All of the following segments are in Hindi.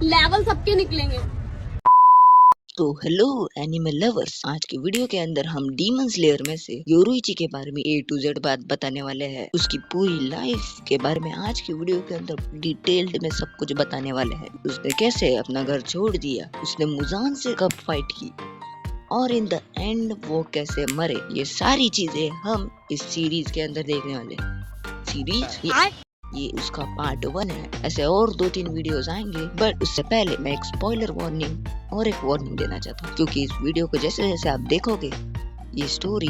लेवल सबके निकलेंगे। तो हेलो एनिमल लवर्स, आज की वीडियो के अंदर हम डीमन स्लेयर में से योरुइची के बारे में A to Z बात बताने वाले हैं। उसकी पूरी लाइफ के बारे में आज की वीडियो के अंदर डिटेल्ड में सब कुछ बताने वाले हैं। उसने कैसे अपना घर छोड़ दिया, उसने मुजान से कब फाइट की और इन द एंड वो कैसे मरे, ये सारी चीजें हम इस सीरीज के अंदर देखने वाले हैं। सीरीज ये उसका पार्ट 1 है। ऐसे और 2-3 वीडियोस आएंगे, बट उससे पहले मैं एक स्पॉइलर वार्निंग और एक वार्निंग देना चाहता हूँ, क्योंकि इस वीडियो को जैसे जैसे आप देखोगे ये स्टोरी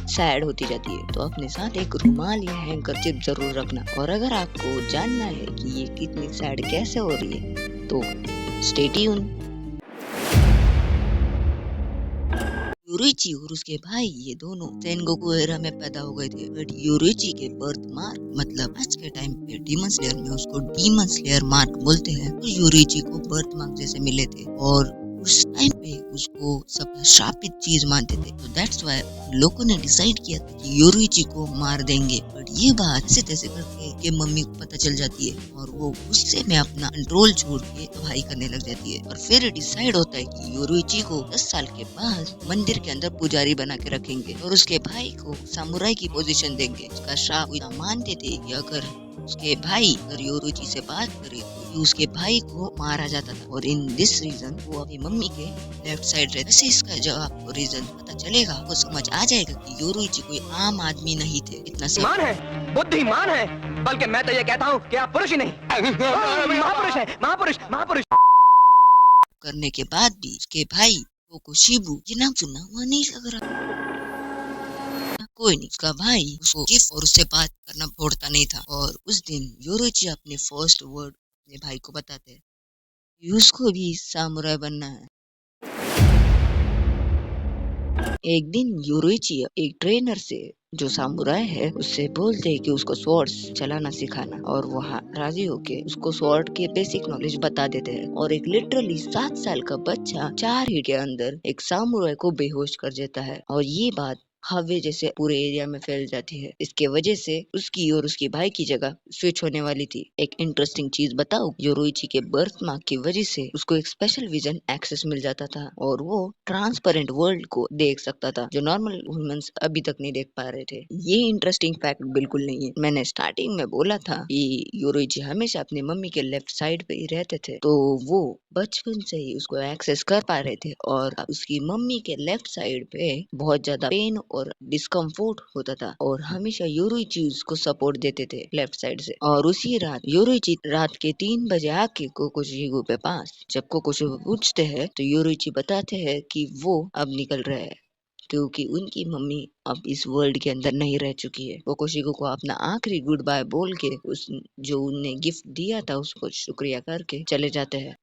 सैड होती जाती है। तो अपने साथ एक रुमाल या हैंकरचिप जरूर रखना। और अगर आपको जानना है कि ये कितनी सैड कैसे हो रही है तो स्टे ट्यून। योरुइची और उसके भाई ये दोनों सेनगोकू एरा में पैदा हो गए थे, बट योरुइची के बर्थ मार्क मतलब आज के टाइम पे डीमन स्लेयर में उसको डीमन स्लेयर मार्क बोलते हैं, तो योरुइची को बर्थ मार्क जैसे मिले थे और उस टाइम पे उसको सब शापित चीज मानते थे। तो दैट्स व्हाई लोगों ने डिसाइड किया था कि योरुइची को मार देंगे, बट ये बात से तैसे करके के मम्मी को पता चल जाती है और वो गुस्से में अपना कंट्रोल छोड़ के तबाही करने लग जाती है। और फिर डिसाइड होता है कि योरुइची को 10 साल के बाद मंदिर के अंदर पुजारी बना के रखेंगे और उसके भाई को सामुराई की पोजीशन देंगे। उसका श्राप मानते थे कि अगर उसके भाई अगर योरुइची से बात करे तो उसके भाई को मारा जाता था, और इन दिस रीजन वो अपनी मम्मी के लेफ्ट साइड रहते। वैसे इसका जब आपको रीजन पता चलेगा वो समझ आ जाएगा कि योरुइची कोई आम आदमी नहीं थे। इतना मान है, बुद्धिमान है, बल्कि मैं तो ये कहता हूँ कि आप पुरुष ही नहीं महापुरुष हैं, महापुरुष महापुरुष। करने के बाद भी उसके भाई कोकोशिबू, ये नाम सुना हुआ नहीं लग रहा। कोई नहीं, उसका भाई उसको गिफ्ट और उससे बात करना छोड़ता नहीं था। और उस दिन योरुइची अपने फर्स्ट वर्ड अपने भाई को बताते हैं कि उसको भी सामुराई बनना है। एक दिन योरुइची एक ट्रेनर से जो सामुराई है उससे बोलते हैं कि उसको स्वॉर्ड्स चलाना सिखाना, और वो राजी होके उसको स्वॉर्ड के बेसिक नॉलेज बता देते हैं। और एक लिटरली 7 साल का बच्चा 4 ही के अंदर एक सामुराई को बेहोश कर देता है, और ये बात हवे जैसे पूरे एरिया में फैल जाती है। इसके वजह से उसकी और उसके भाई की जगह स्विच होने वाली थी। एक इंटरेस्टिंग चीज बताऊं, योरुइची के बर्थ मार्क की वजह से उसको एक स्पेशल विजन एक्सेस मिल जाता था और वो ट्रांसपेरेंट वर्ल्ड को देख सकता था जो नॉर्मल ह्यूमंस अभी तक नहीं देख पा रहे थे। ये इंटरेस्टिंग फैक्ट बिल्कुल नहीं है। मैंने स्टार्टिंग में बोला था कि योरुइची हमेशा अपनी मम्मी के लेफ्ट साइड पे ही रहते थे, तो वो बचपन से ही उसको एक्सेस कर पा रहे थे। और उसकी मम्मी के लेफ्ट साइड पे बहुत ज्यादा पेन और डिस्कम्फोर्ट होता था, और हमेशा योरुइची उसको सपोर्ट देते थे लेफ्ट साइड से। और उसी रात योरुइची रात के 3 बजे आके कोकोशिबू पे पास जब कोकोशिबू पूछते हैं तो योरुइची बताते हैं कि वो अब निकल रहे हैं, क्योंकि उनकी मम्मी अब इस वर्ल्ड के अंदर नहीं रह चुकी है। कोकोशिबू को अपना आखिरी गुड बाय बोल के उस जो उन्हें गिफ्ट दिया था उसको शुक्रिया करके चले जाते हैं।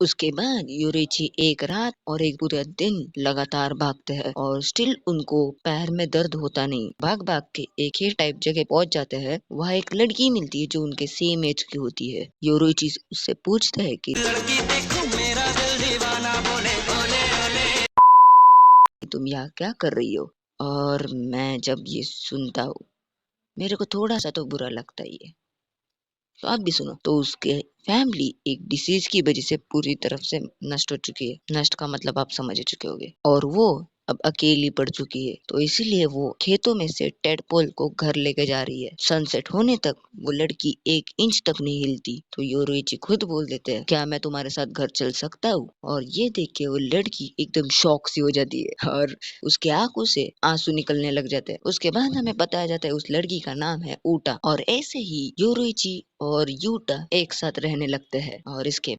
उसके बाद योरुइची एक रात और एक पूरा दिन लगातार भागते हैं और स्टिल उनको पैर में दर्द होता नहीं। भाग भाग के एक ही टाइप जगह पहुंच जाते हैं। वहाँ एक लड़की मिलती है जो उनके सेम एज की होती है। योरुइची उससे पूछता है कि लड़की देखो मेरा दिल दीवाना बोले बोले बोले तुम यहाँ क्या कर रही हो। और मैं जब ये सुनता हूँ मेरे को थोड़ा सा तो बुरा लगता ही है, तो आप भी सुनो। तो उसके फैमिली एक डिसीज की वजह से पूरी तरफ से नष्ट हो चुकी है। नष्ट का मतलब आप समझ चुके होंगे। और वो अब अकेली पड़ चुकी है, तो इसीलिए वो खेतों में से टेडपोल को घर लेके जा रही है। सनसेट होने तक वो लड़की 1 इंच तक नहीं हिलती। तो योरुइची खुद बोल देते हैं क्या मैं तुम्हारे साथ घर चल सकता हूँ। और ये देख के वो लड़की एकदम शॉक सी हो जाती है और उसके आंखों से आंसू निकलने लग जाते हैं। उसके बाद हमें बताया जाता है उस लड़की का नाम है ऊटा, और ऐसे ही योरुइची और यूटा एक साथ रहने लगते हैं। और इसके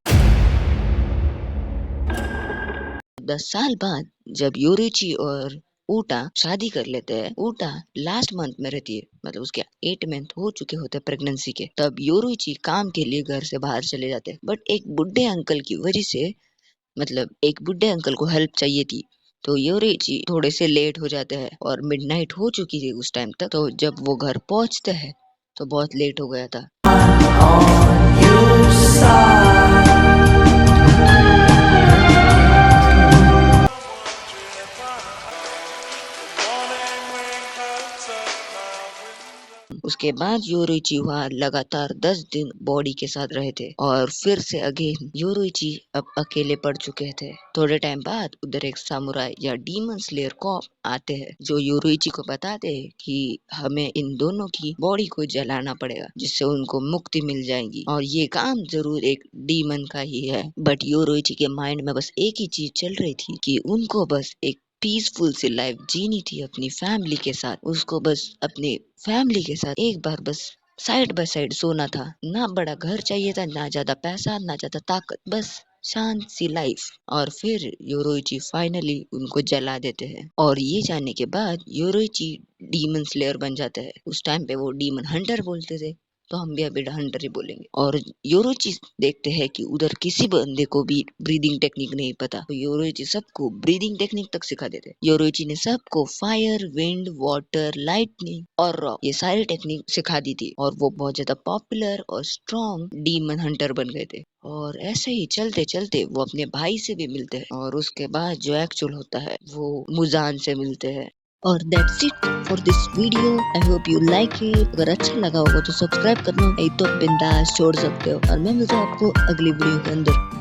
10 साल बाद जब योरुइची और ऊटा शादी कर लेते हैं, ऊटा लास्ट मंथ में रहती है, मतलब उसके 8 मंथ हो चुके होते हैं प्रेगनेंसी के। तब योरुइची काम के लिए घर से बाहर चले जाते हैं, बट एक बुढ़े अंकल की वजह से, मतलब एक बुढ़े अंकल को हेल्प चाहिए थी, तो योरुइची थोड़े से लेट हो जाते हैं और मिडनाइट हो चुकी थी उस टाइम तक। तो जब वो घर पहुंचते हैं तो बहुत लेट हो गया था। उसके इसके बाद योरुइची वहाँ लगातार 10 दिन बॉडी के साथ रहे थे और फिर से अगेन योरुइची अब अकेले पड़ चुके थे। थोड़े टाइम बाद उधर एक सामुराई या डीमन स्लेयर कॉप आते हैं जो योरुइची को बताते हैं कि हमें इन दोनों की बॉडी को जलाना पड़ेगा जिससे उनको मुक्ति मिल जाएगी और ये काम जरूर एक डीमन का ही है। बट योरुइची के माइंड में बस एक ही चीज चल रही थी कि उनको बस एक पीसफुल सी लाइफ जीनी थी अपनी फैमिली के साथ। उसको बस अपनी फैमिली के साथ एक बार बस साइड बाय साइड सोना था। ना बड़ा घर चाहिए था, ना ज्यादा पैसा, ना ज्यादा ताकत, बस शांत सी लाइफ। और फिर योरुइची फाइनली उनको जला देते हैं और ये जानने के बाद योरुइची डीमन स्लेयर बन जाता है। उस टाइम पे वो डीमन हंटर बोलते थे तो हम भी अभी हंटर ही बोलेंगे। और योरुइची देखते हैं कि उधर किसी बंदे को भी ब्रीदिंग टेक्निक नहीं पता तो योरुइची सबको ब्रीदिंग टेक्निक तक सिखा देते। योरुइची ने सबको फायर, विंड, वाटर, लाइटनिंग और रॉक ये सारी टेक्निक सिखा दी थी और वो बहुत ज्यादा पॉपुलर और स्ट्रॉन्ग डीमन हंटर बन गए थे। और ऐसे ही चलते चलते वो अपने भाई से भी मिलते हैं और उसके बाद जो एक्चुअल होता है वो मुजान से मिलते हैं। और that's it for this video. I hope you like it. अगर अच्छा लगा होगा तो सब्सक्राइब करना नहीं तो बिंदास छोड़ सकते हो और मैं मिलता हूँ आपको अगली वीडियो के अंदर।